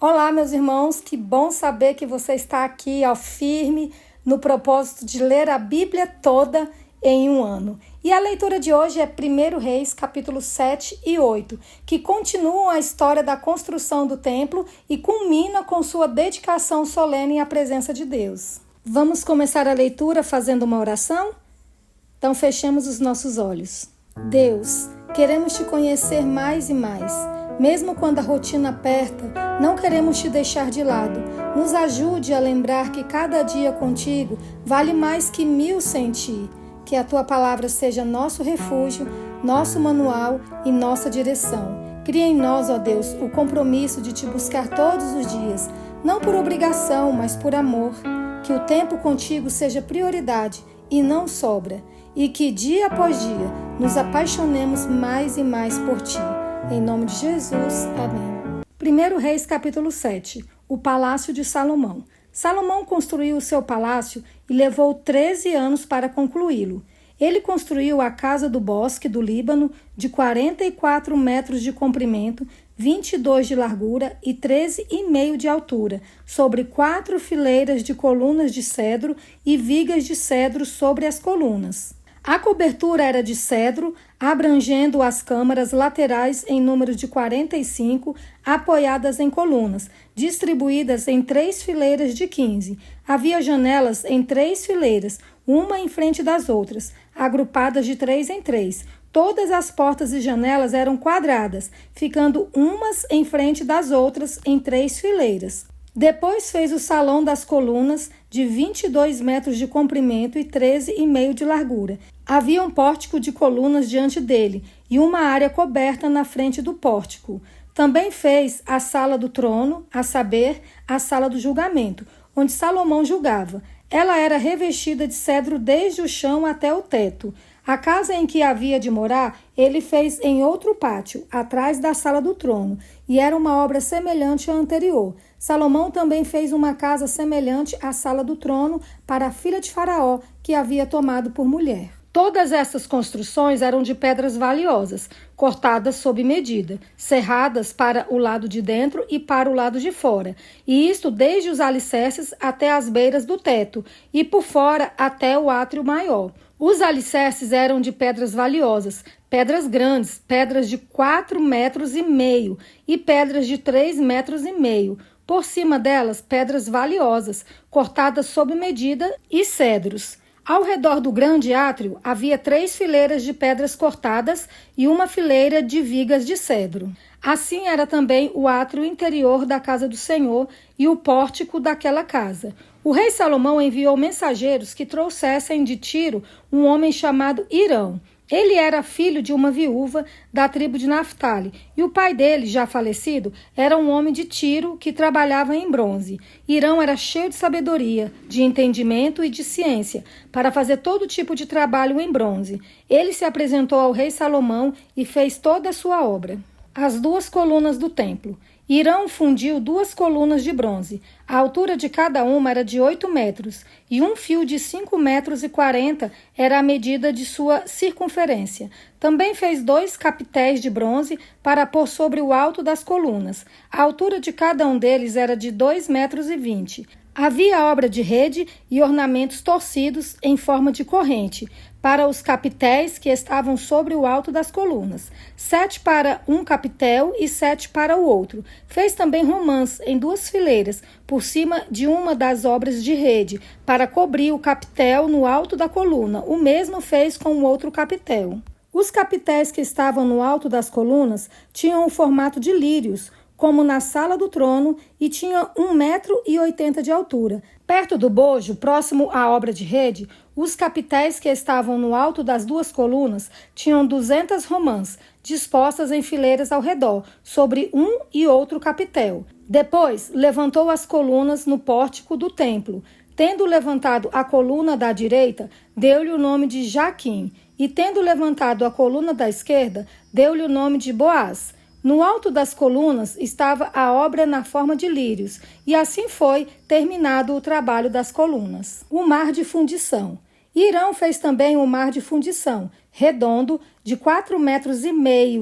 Olá, meus irmãos, que bom saber que você está aqui, firme, no propósito de ler a Bíblia toda em um ano. E a leitura de hoje é 1 Reis, capítulo 7 e 8, que continuam a história da construção do templo e culmina com sua dedicação solene à presença de Deus. Vamos começar a leitura fazendo uma oração? Então fechemos os nossos olhos. Deus, queremos te conhecer mais e mais. Mesmo quando a rotina aperta, não queremos te deixar de lado. Nos ajude a lembrar que cada dia contigo vale mais que 1000 sem ti. Que a tua palavra seja nosso refúgio, nosso manual e nossa direção. Cria em nós, ó Deus, o compromisso de te buscar todos os dias, não por obrigação, mas por amor. Que o tempo contigo seja prioridade e não sobra, e que dia após dia nos apaixonemos mais e mais por ti. Em nome de Jesus, amém. 1 Reis, capítulo 7, o Palácio de Salomão. Salomão construiu o seu palácio e levou 13 anos para concluí-lo. Ele construiu a Casa do Bosque do Líbano, de 44 metros de comprimento, 22 de largura e 13,5 de altura, sobre 4 fileiras de colunas de cedro e vigas de cedro sobre as colunas. A cobertura era de cedro, abrangendo as câmaras laterais em número de 45, apoiadas em colunas, distribuídas em 3 fileiras de 15. Havia janelas em 3 fileiras, uma em frente das outras, agrupadas de 3 em 3. Todas as portas e janelas eram quadradas, ficando umas em frente das outras em 3 fileiras. Depois fez o Salão das Colunas, de 22 metros de comprimento e 13,5 de largura. Havia um pórtico de colunas diante dele e uma área coberta na frente do pórtico. Também fez a Sala do Trono, a saber, a Sala do Julgamento, onde Salomão julgava. Ela era revestida de cedro desde o chão até o teto. A casa em que havia de morar, ele fez em outro pátio, atrás da Sala do Trono, e era uma obra semelhante à anterior. Salomão também fez uma casa semelhante à Sala do Trono para a filha de Faraó, que havia tomado por mulher. Todas essas construções eram de pedras valiosas, cortadas sob medida, serradas para o lado de dentro e para o lado de fora, e isto desde os alicerces até as beiras do teto, e por fora até o átrio maior. Os alicerces eram de pedras valiosas, pedras grandes, pedras de 4,5 metros e pedras de 3,5 metros. Por cima delas, pedras valiosas, cortadas sob medida, e cedros. Ao redor do grande átrio havia 3 fileiras de pedras cortadas e uma fileira de vigas de cedro. Assim era também o átrio interior da casa do Senhor e o pórtico daquela casa. O rei Salomão enviou mensageiros que trouxessem de Tiro um homem chamado Hirão. Ele era filho de uma viúva da tribo de Naftali, e o pai dele, já falecido, era um homem de Tiro que trabalhava em bronze. Hirão era cheio de sabedoria, de entendimento e de ciência, para fazer todo tipo de trabalho em bronze. Ele se apresentou ao rei Salomão e fez toda a sua obra. As 2 colunas do templo. Hirão fundiu 2 colunas de bronze. A altura de cada uma era de 8 metros, e um fio de 5,40 metros era a medida de sua circunferência. Também fez 2 capitéis de bronze para pôr sobre o alto das colunas. A altura de cada um deles era de 2,20 metros. Havia obra de rede e ornamentos torcidos em forma de corrente para os capitéis que estavam sobre o alto das colunas, 7 para um capitel e 7 para o outro. Fez também romãs em 2 fileiras, por cima de uma das obras de rede, para cobrir o capitel no alto da coluna. O mesmo fez com o outro capitel. Os capitéis que estavam no alto das colunas tinham o formato de lírios, como na Sala do Trono, e tinha 1,80 metro de altura. Perto do bojo, próximo à obra de rede, os capitéis que estavam no alto das 2 colunas tinham 200 romãs, dispostas em fileiras ao redor, sobre um e outro capitel. Depois, levantou as colunas no pórtico do templo. Tendo levantado a coluna da direita, deu-lhe o nome de Jaquim, e tendo levantado a coluna da esquerda, deu-lhe o nome de Boaz. No alto das colunas estava a obra na forma de lírios, e assim foi terminado o trabalho das colunas. O mar de fundição. Hirão fez também um mar de fundição, redondo, de 4,5 metros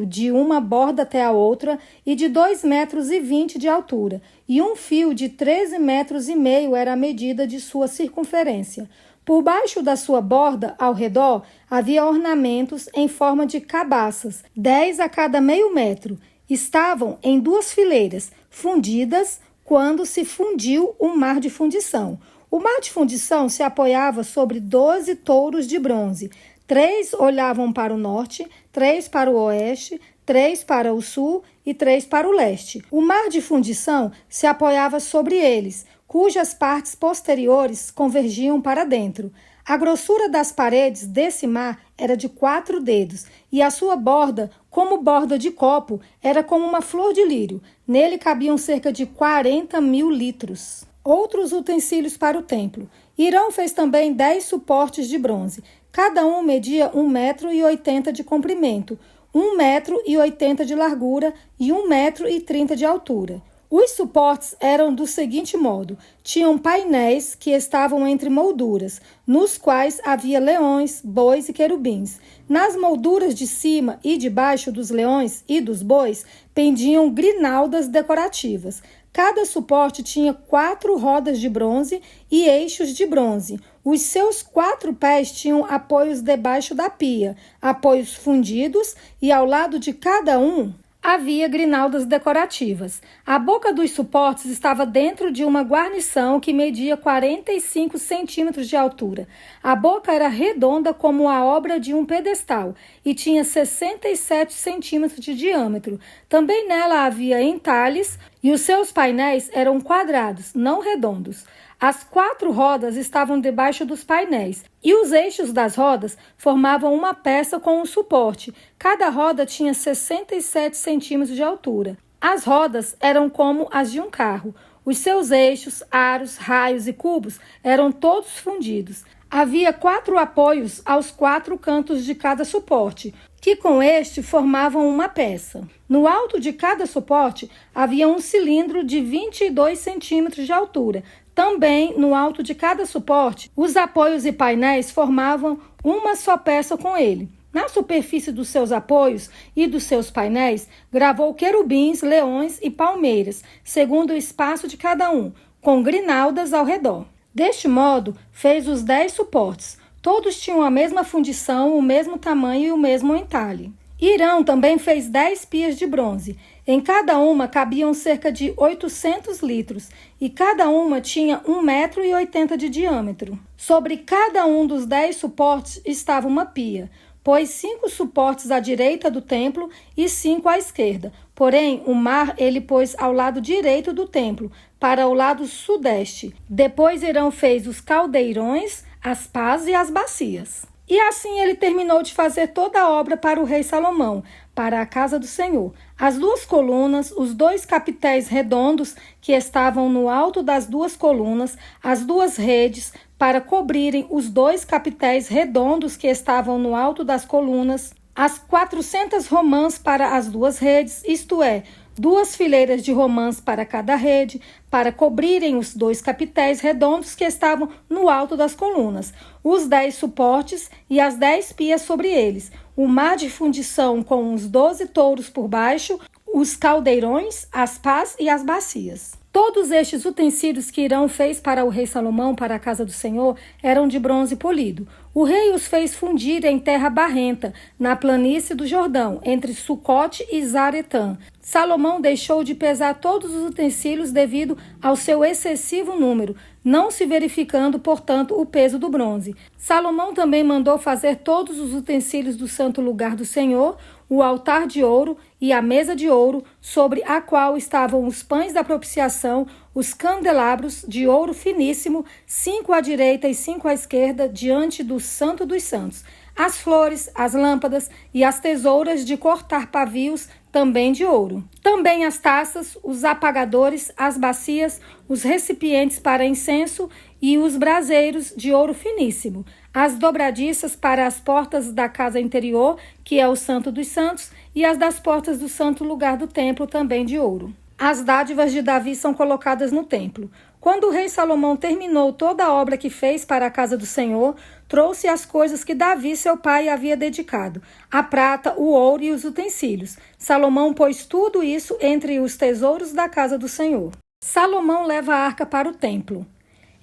de uma borda até a outra e de 2,20 metros de altura, e um fio de 13,5 metros era a medida de sua circunferência. Por baixo da sua borda, ao redor, havia ornamentos em forma de cabaças, 10 a cada meio metro. Estavam em 2 fileiras, fundidas quando se fundiu o mar de fundição. O mar de fundição se apoiava sobre 12 touros de bronze. 3 olhavam para o norte, 3 para o oeste, 3 para o sul e 3 para o leste. O mar de fundição se apoiava sobre eles, cujas partes posteriores convergiam para dentro. A grossura das paredes desse mar era de 4 dedos, e a sua borda, como borda de copo, era como uma flor de lírio. Nele cabiam cerca de 40.000 litros. Outros utensílios para o templo. Hirão fez também 10 suportes de bronze. Cada um media 1,80 metro de comprimento, 1,80 metro de largura e 1,30 metro de altura. Os suportes eram do seguinte modo: tinham painéis que estavam entre molduras, nos quais havia leões, bois e querubins. Nas molduras de cima e de baixo dos leões e dos bois pendiam grinaldas decorativas. Cada suporte tinha 4 rodas de bronze e eixos de bronze. Os seus 4 pés tinham apoios debaixo da pia, apoios fundidos, e ao lado de cada um havia grinaldas decorativas. A boca dos suportes estava dentro de uma guarnição que media 45 centímetros de altura. A boca era redonda como a obra de um pedestal e tinha 67 centímetros de diâmetro. Também nela havia entalhes e os seus painéis eram quadrados, não redondos. As 4 rodas estavam debaixo dos painéis e os eixos das rodas formavam uma peça com um suporte. Cada roda tinha 67 centímetros de altura. As rodas eram como as de um carro. Os seus eixos, aros, raios e cubos eram todos fundidos. Havia 4 apoios aos 4 cantos de cada suporte, que com este formavam uma peça. No alto de cada suporte havia um cilindro de 22 centímetros de altura. Também, no alto de cada suporte, os apoios e painéis formavam uma só peça com ele. Na superfície dos seus apoios e dos seus painéis, gravou querubins, leões e palmeiras, segundo o espaço de cada um, com grinaldas ao redor. Deste modo, fez os 10 suportes. Todos tinham a mesma fundição, o mesmo tamanho e o mesmo entalhe. Hirão também fez 10 pias de bronze. Em cada uma cabiam cerca de 800 litros e cada uma tinha 1,80 metro de diâmetro. Sobre cada um dos 10 suportes estava uma pia. Pôs 5 suportes à direita do templo e 5 à esquerda. Porém, o mar ele pôs ao lado direito do templo, para o lado sudeste. Depois Hirão fez os caldeirões, as pás e as bacias. E assim ele terminou de fazer toda a obra para o rei Salomão, para a casa do Senhor. As 2 colunas, os 2 capitéis redondos que estavam no alto das 2 colunas, as 2 redes para cobrirem os 2 capitéis redondos que estavam no alto das colunas, as 400 romãs para as 2 redes, isto é, 2 fileiras de romãs para cada rede, para cobrirem os 2 capitéis redondos que estavam no alto das colunas, os 10 suportes e as 10 pias sobre eles, o mar de fundição com os 12 touros por baixo, os caldeirões, as pás e as bacias. Todos estes utensílios que Hirão fez para o rei Salomão, para a casa do Senhor, eram de bronze polido. O rei os fez fundir em terra barrenta, na planície do Jordão, entre Sucote e Zaretã. Salomão deixou de pesar todos os utensílios devido ao seu excessivo número, não se verificando, portanto, o peso do bronze. Salomão também mandou fazer todos os utensílios do santo lugar do Senhor, o altar de ouro e a mesa de ouro, sobre a qual estavam os pães da propiciação, os candelabros de ouro finíssimo, 5 à direita e 5 à esquerda, diante do Santo dos Santos, as flores, as lâmpadas e as tesouras de cortar pavios, também de ouro. Também as taças, os apagadores, as bacias, os recipientes para incenso e os braseiros de ouro finíssimo, as dobradiças para as portas da casa interior, que é o Santo dos Santos, e as das portas do santo lugar do templo, também de ouro. as dádivas de Davi são colocadas no templo. Quando o rei Salomão terminou toda a obra que fez para a casa do Senhor, trouxe as coisas que Davi, seu pai, havia dedicado, a prata, o ouro e os utensílios. Salomão pôs tudo isso entre os tesouros da casa do Senhor. Salomão leva a arca para o templo.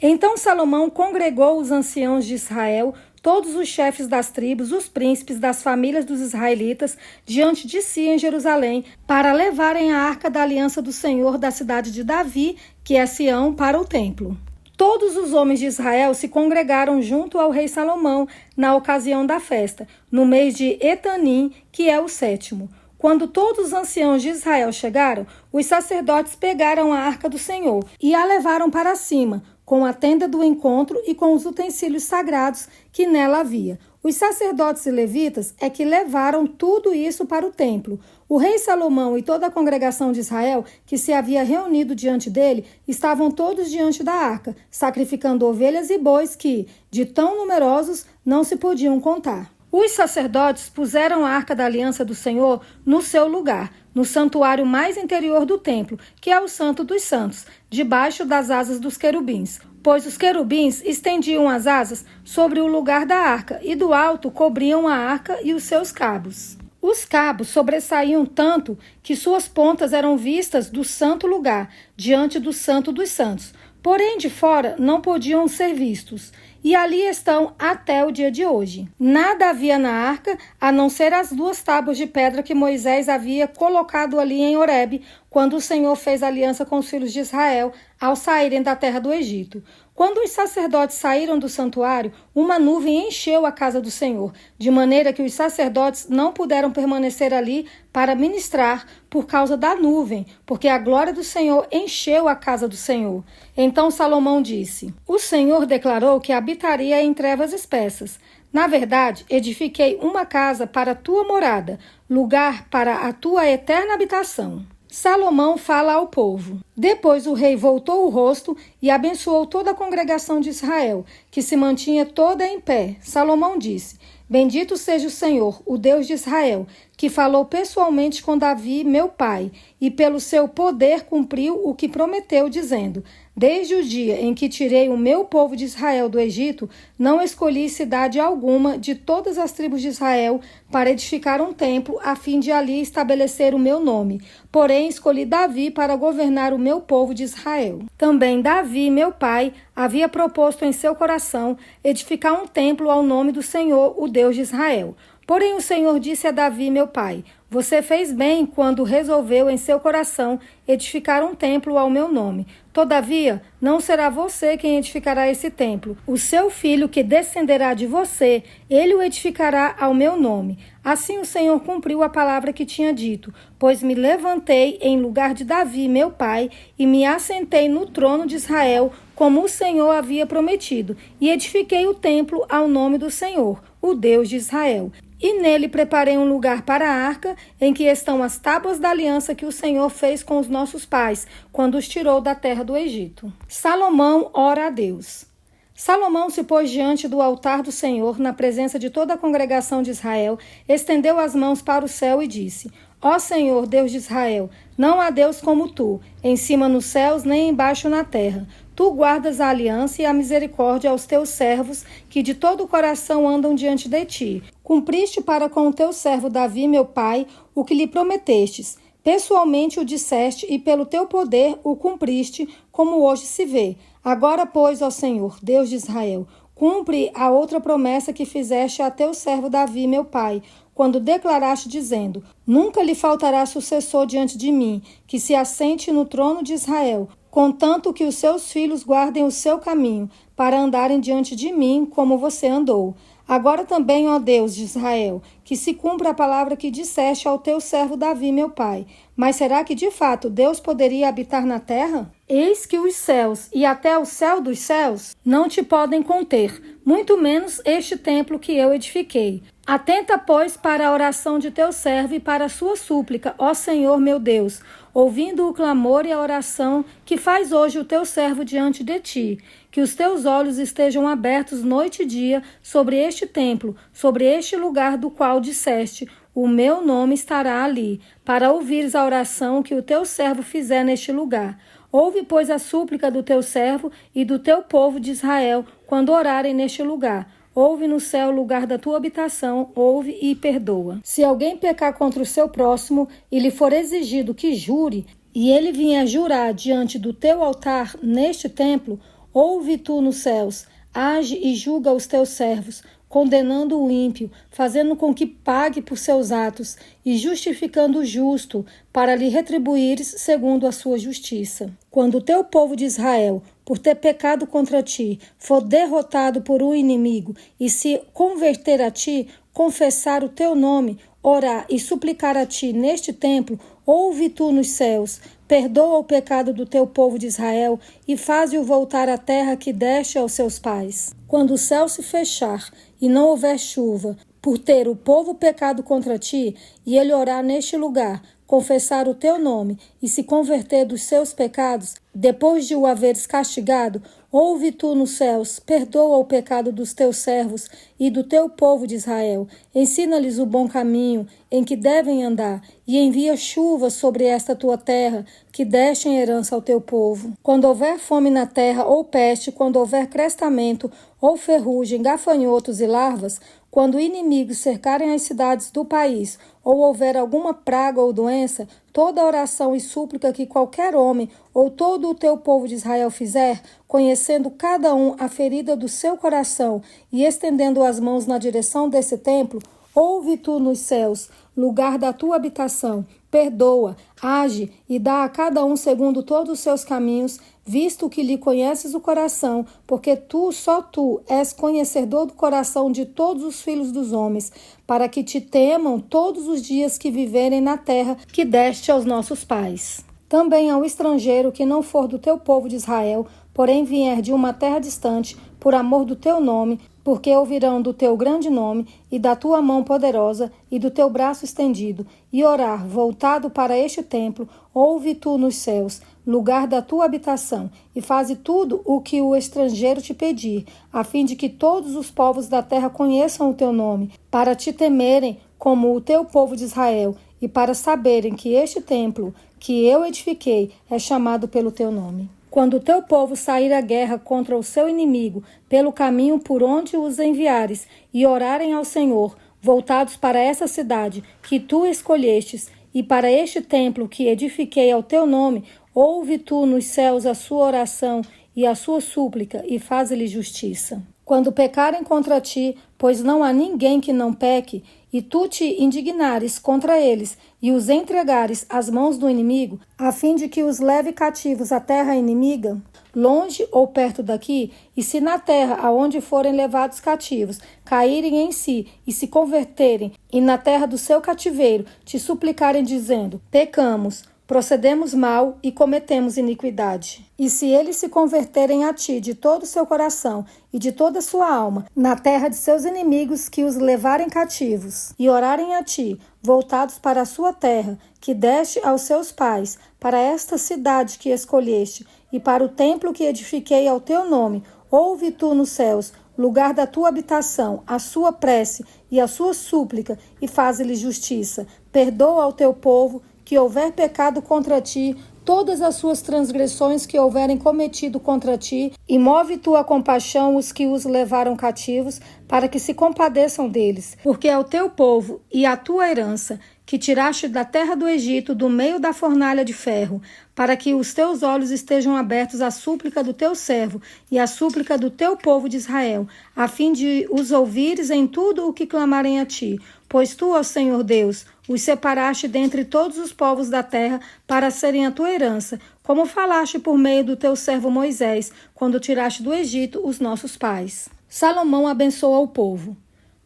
Então Salomão congregou os anciãos de Israel, todos os chefes das tribos, os príncipes das famílias dos israelitas, diante de si em Jerusalém, para levarem a arca da aliança do Senhor da cidade de Davi, que é Sião, para o templo. Todos os homens de Israel se congregaram junto ao rei Salomão na ocasião da festa, no mês de Etanim, que é o 7º. Quando todos os anciãos de Israel chegaram, os sacerdotes pegaram a arca do Senhor e a levaram para cima, com a tenda do encontro e com os utensílios sagrados que nela havia. Os sacerdotes e levitas é que levaram tudo isso para o templo. O rei Salomão e toda a congregação de Israel, que se havia reunido diante dele, estavam todos diante da arca, sacrificando ovelhas e bois que, de tão numerosos, não se podiam contar. Os sacerdotes puseram a arca da aliança do Senhor no seu lugar, no santuário mais interior do templo, que é o Santo dos Santos, debaixo das asas dos querubins. Pois os querubins estendiam as asas sobre o lugar da arca e do alto cobriam a arca e os seus cabos. Os cabos sobressaíam tanto que suas pontas eram vistas do santo lugar, diante do Santo dos Santos. Porém, de fora não podiam ser vistos. E ali estão até o dia de hoje. Nada havia na arca, a não ser as 2 tábuas de pedra que Moisés havia colocado ali em Horebe, quando o Senhor fez aliança com os filhos de Israel ao saírem da terra do Egito. Quando os sacerdotes saíram do santuário, uma nuvem encheu a casa do Senhor, de maneira que os sacerdotes não puderam permanecer ali para ministrar por causa da nuvem, porque a glória do Senhor encheu a casa do Senhor. Então Salomão disse: O Senhor declarou que habitaria em trevas espessas. Na verdade, edifiquei uma casa para a tua morada, lugar para a tua eterna habitação. Salomão fala ao povo. Depois o rei voltou o rosto e abençoou toda a congregação de Israel, que se mantinha toda em pé. Salomão disse: Bendito seja o Senhor, o Deus de Israel, que falou pessoalmente com Davi, meu pai, e pelo seu poder cumpriu o que prometeu, dizendo: Desde o dia em que tirei o meu povo de Israel do Egito, não escolhi cidade alguma de todas as tribos de Israel para edificar um templo, a fim de ali estabelecer o meu nome. Porém, escolhi Davi para governar o meu povo de Israel. Também Davi, meu pai, havia proposto em seu coração edificar um templo ao nome do Senhor, o Deus de Israel. Porém o Senhor disse a Davi, meu pai: Você fez bem quando resolveu em seu coração edificar um templo ao meu nome. Todavia, não será você quem edificará esse templo. O seu filho que descenderá de você, ele o edificará ao meu nome. Assim o Senhor cumpriu a palavra que tinha dito, pois me levantei em lugar de Davi, meu pai, e me assentei no trono de Israel, como o Senhor havia prometido, e edifiquei o templo ao nome do Senhor, o Deus de Israel. E nele preparei um lugar para a arca, em que estão as tábuas da aliança que o Senhor fez com os nossos pais, quando os tirou da terra do Egito. Salomão ora a Deus. Salomão se pôs diante do altar do Senhor, na presença de toda a congregação de Israel, estendeu as mãos para o céu e disse: Ó Senhor, Deus de Israel, não há Deus como tu, em cima nos céus nem embaixo na terra. Tu guardas a aliança e a misericórdia aos teus servos, que de todo o coração andam diante de ti. Cumpriste para com o teu servo Davi, meu pai, o que lhe prometestes. Pessoalmente o disseste e pelo teu poder o cumpriste, como hoje se vê. Agora, pois, ó Senhor, Deus de Israel, cumpre a outra promessa que fizeste a teu servo Davi, meu pai, quando declaraste dizendo: Nunca lhe faltará sucessor diante de mim, que se assente no trono de Israel, contanto que os seus filhos guardem o seu caminho, para andarem diante de mim como você andou. Agora também, ó Deus de Israel, que se cumpra a palavra que disseste ao teu servo Davi, meu pai. Mas será que de fato Deus poderia habitar na terra? Eis que os céus e até o céu dos céus não te podem conter, muito menos este templo que eu edifiquei. Atenta, pois, para a oração de teu servo e para a sua súplica, ó Senhor meu Deus, ouvindo o clamor e a oração que faz hoje o teu servo diante de ti. Que os teus olhos estejam abertos noite e dia sobre este templo, sobre este lugar do qual disseste: o meu nome estará ali, para ouvires a oração que o teu servo fizer neste lugar. Ouve, pois, a súplica do teu servo e do teu povo de Israel, quando orarem neste lugar. Ouve no céu o lugar da tua habitação, ouve e perdoa. Se alguém pecar contra o seu próximo e lhe for exigido que jure, e ele vier jurar diante do teu altar neste templo, ouve tu nos céus, age e julga os teus servos, condenando o ímpio, fazendo com que pague por seus atos e justificando o justo, para lhe retribuires segundo a sua justiça. Quando o teu povo de Israel, por ter pecado contra ti, for derrotado por um inimigo e se converter a ti, confessar o teu nome, orar e suplicar a ti neste templo, ouve tu nos céus, perdoa o pecado do teu povo de Israel e faze-o voltar à terra que deste aos seus pais. Quando o céu se fechar e não houver chuva, por ter o povo pecado contra ti, e ele orar neste lugar, confessar o teu nome e se converter dos seus pecados, depois de o haveres castigado, ouve tu nos céus, perdoa o pecado dos teus servos e do teu povo de Israel, ensina-lhes o bom caminho em que devem andar, e envia chuva sobre esta tua terra, que deste em herança ao teu povo. Quando houver fome na terra, ou peste, quando houver crestamento, ou ferrugem, gafanhotos e larvas, quando inimigos cercarem as cidades do país, ou houver alguma praga ou doença, toda oração e súplica que qualquer homem ou todo o teu povo de Israel fizer, conhecendo cada um a ferida do seu coração e estendendo as mãos na direção desse templo, ouve tu nos céus, lugar da tua habitação, perdoa, age e dá a cada um segundo todos os seus caminhos, visto que lhe conheces o coração, porque só tu, és conhecedor do coração de todos os filhos dos homens, para que te temam todos os dias que viverem na terra que deste aos nossos pais. Também ao estrangeiro que não for do teu povo de Israel, porém vier de uma terra distante, por amor do teu nome, porque ouvirão do teu grande nome e da tua mão poderosa e do teu braço estendido, e orar voltado para este templo, ouve tu nos céus, lugar da tua habitação, e faze tudo o que o estrangeiro te pedir, a fim de que todos os povos da terra conheçam o teu nome, para te temerem como o teu povo de Israel, e para saberem que este templo que eu edifiquei é chamado pelo teu nome. Quando o teu povo sair à guerra contra o seu inimigo, pelo caminho por onde os enviares, e orarem ao Senhor, voltados para essa cidade que tu escolhestes, e para este templo que edifiquei ao teu nome, ouve tu nos céus a sua oração e a sua súplica, e faze-lhe justiça. Quando pecarem contra ti, pois não há ninguém que não peque, e tu te indignares contra eles, e os entregares às mãos do inimigo, a fim de que os leve cativos à terra inimiga, longe ou perto daqui, e se na terra aonde forem levados cativos, caírem em si e se converterem, e na terra do seu cativeiro te suplicarem dizendo, pecamos, procedemos mal e cometemos iniquidade. E se eles se converterem a ti de todo o seu coração e de toda a sua alma, na terra de seus inimigos que os levarem cativos, e orarem a ti, voltados para a sua terra, que deste aos seus pais, para esta cidade que escolheste, e para o templo que edifiquei ao teu nome, ouve tu nos céus, lugar da tua habitação, a sua prece e a sua súplica, e faze-lhe justiça. Perdoa ao teu povo, que houver pecado contra ti, todas as suas transgressões que houverem cometido contra ti, e move tu a compaixão os que os levaram cativos, para que se compadeçam deles, porque é o teu povo e a tua herança, que tiraste da terra do Egito, do meio da fornalha de ferro, para que os teus olhos estejam abertos à súplica do teu servo e à súplica do teu povo de Israel, a fim de os ouvires em tudo o que clamarem a ti. Pois tu, ó Senhor Deus, os separaste dentre todos os povos da terra para serem a tua herança, como falaste por meio do teu servo Moisés, quando tiraste do Egito os nossos pais. Salomão abençoa o povo.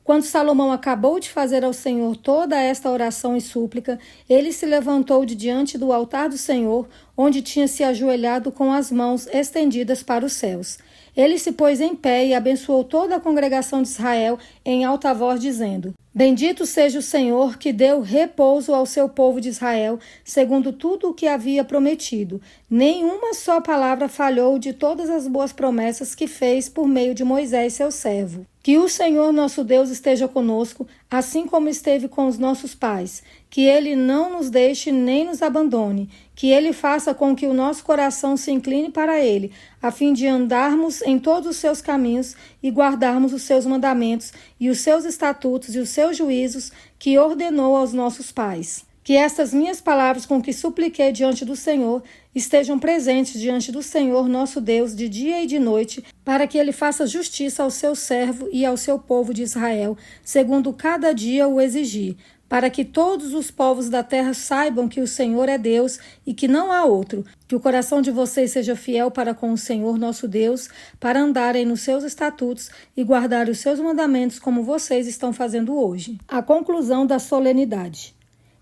Quando Salomão acabou de fazer ao Senhor toda esta oração e súplica, ele se levantou de diante do altar do Senhor, onde tinha se ajoelhado com as mãos estendidas para os céus. Ele se pôs em pé e abençoou toda a congregação de Israel em alta voz, dizendo: Bendito seja o Senhor, que deu repouso ao seu povo de Israel, segundo tudo o que havia prometido. Nenhuma só palavra falhou de todas as boas promessas que fez por meio de Moisés, seu servo. Que Que o Senhor nosso Deus esteja conosco, assim como esteve com os nossos pais. Que Ele não nos deixe nem nos abandone. Que Ele faça com que o nosso coração se incline para Ele, a fim de andarmos em todos os seus caminhos e guardarmos os seus mandamentos e os seus estatutos e os seus juízos que ordenou aos nossos pais. Que estas minhas palavras com que supliquei diante do Senhor estejam presentes diante do Senhor nosso Deus de dia e de noite, para que Ele faça justiça ao seu servo e ao seu povo de Israel, segundo cada dia o exigir, para que todos os povos da terra saibam que o Senhor é Deus e que não há outro, que o coração de vocês seja fiel para com o Senhor nosso Deus, para andarem nos seus estatutos e guardarem os seus mandamentos como vocês estão fazendo hoje. A conclusão da solenidade.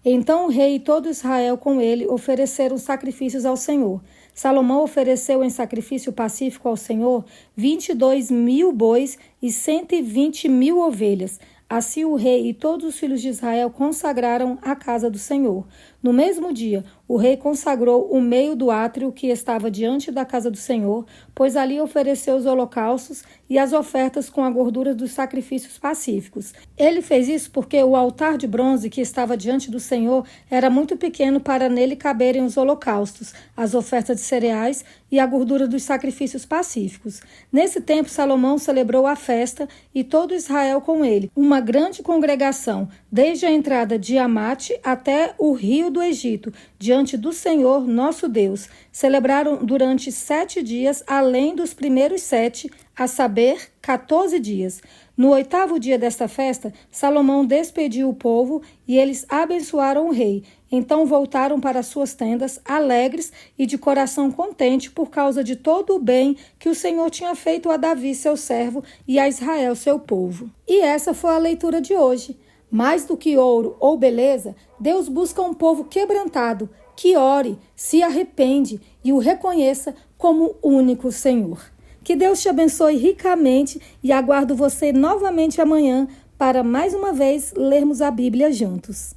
Então o rei e todo Israel com ele ofereceram sacrifícios ao Senhor. Salomão ofereceu em sacrifício pacífico ao Senhor 22.000 bois e 120.000 ovelhas. Assim o rei e todos os filhos de Israel consagraram a casa do Senhor. No mesmo dia, o rei consagrou o meio do átrio que estava diante da casa do Senhor, pois ali ofereceu os holocaustos e as ofertas com a gordura dos sacrifícios pacíficos. Ele fez isso porque o altar de bronze que estava diante do Senhor era muito pequeno para nele caberem os holocaustos, as ofertas de cereais e a gordura dos sacrifícios pacíficos. Nesse tempo, Salomão celebrou a festa e todo Israel com ele, uma grande congregação, desde a entrada de Amate até o rio do Egito, diante do Senhor nosso Deus. Celebraram durante 7 dias, além dos primeiros 7, a saber, 14 dias. No 8º dia desta festa, Salomão despediu o povo e eles abençoaram o rei. Então voltaram para suas tendas, alegres e de coração contente por causa de todo o bem que o Senhor tinha feito a Davi, seu servo, e a Israel, seu povo. E essa foi a leitura de hoje. Mais do que ouro ou beleza, Deus busca um povo quebrantado, que ore, se arrepende e o reconheça como único Senhor. Que Deus te abençoe ricamente e aguardo você novamente amanhã para mais uma vez lermos a Bíblia juntos.